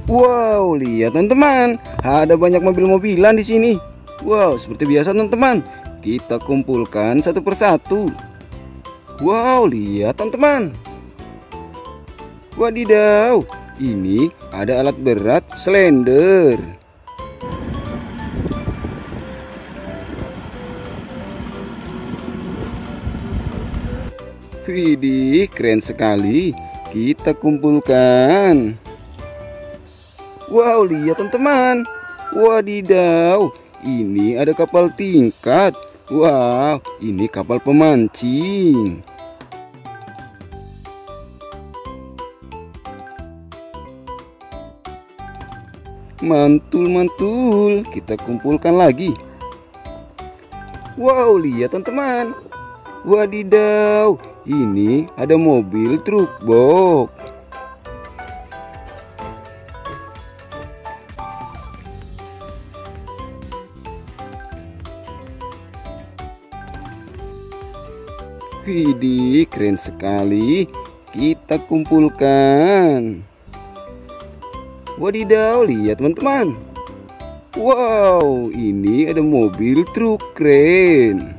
Wow, lihat teman-teman, ada banyak mobil-mobilan di sini. Wow, seperti biasa teman-teman, kita kumpulkan satu persatu. Wow, lihat teman-teman. Wadidaw, ini ada alat berat slender. Widih, keren sekali. Kita kumpulkan. Wow, lihat teman-teman. Wadidaw, ini ada kapal tingkat. Wow, ini kapal pemancing. Mantul-mantul, kita kumpulkan lagi. Wow, lihat teman-teman. Wadidaw, ini ada mobil truk box. Widih, keren sekali. Kita kumpulkan. Wadidaw, lihat teman-teman. Wow, ini ada mobil truk keren.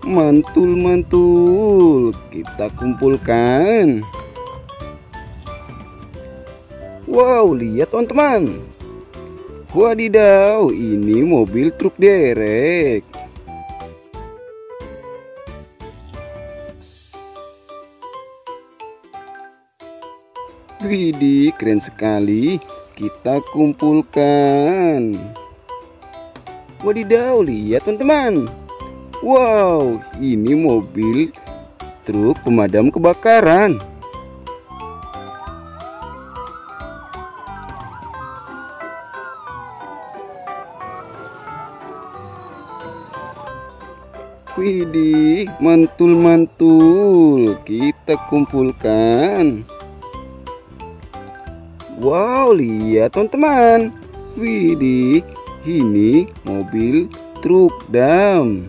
Mantul-mantul, kita kumpulkan. Wow, lihat teman-teman. Wadidaw, ini mobil truk derek. Widih, keren sekali. Kita kumpulkan. Wadidaw, lihat teman-teman. Wow, ini mobil truk pemadam kebakaran. Widih, mantul-mantul, kita kumpulkan. Wow, lihat teman-teman. Widih, ini mobil truk dam.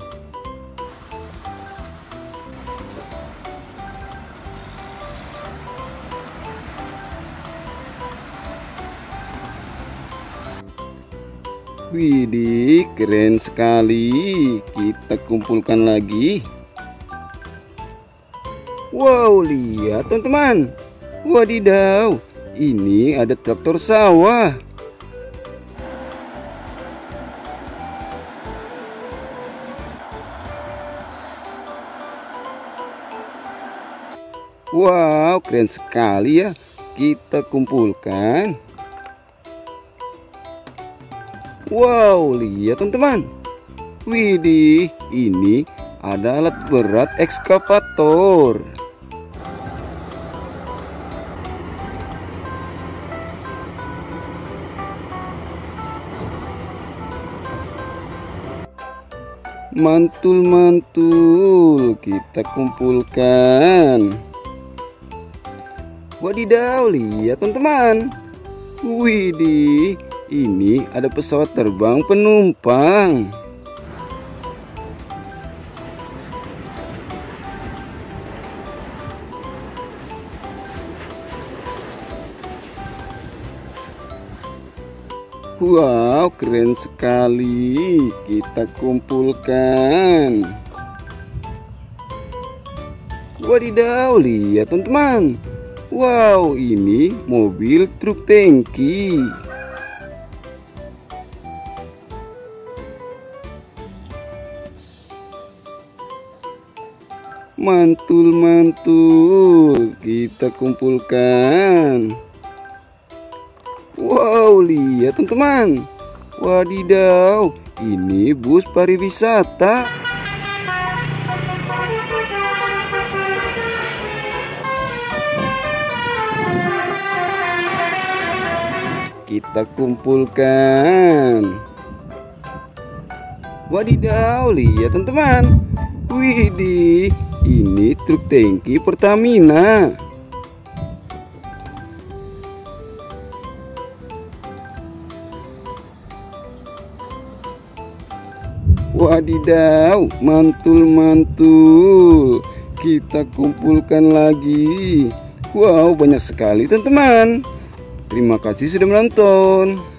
Widih, keren sekali. Kita kumpulkan lagi. Wow, lihat teman-teman. Wadidaw, ini ada traktor sawah. Wow, keren sekali ya. Kita kumpulkan. Wow, lihat teman-teman. Widih, ini ada alat berat ekskavator. Mantul-mantul, kita kumpulkan. Wadidaw, lihat teman-teman. Widih, ini ada pesawat terbang penumpang. Wow, keren sekali. Kita kumpulkan. Wadidaw, lihat teman-teman. Wow, ini mobil truk tangki. Mantul-mantul, kita kumpulkan. Wow, lihat teman-teman. Wadidaw, ini bus pariwisata. Kita kumpulkan. Wadidaw, lihat teman-teman. Widih, ini truk tangki Pertamina. Wadidaw, mantul-mantul. Kita kumpulkan lagi. Wow, banyak sekali teman-teman. Terima kasih sudah menonton.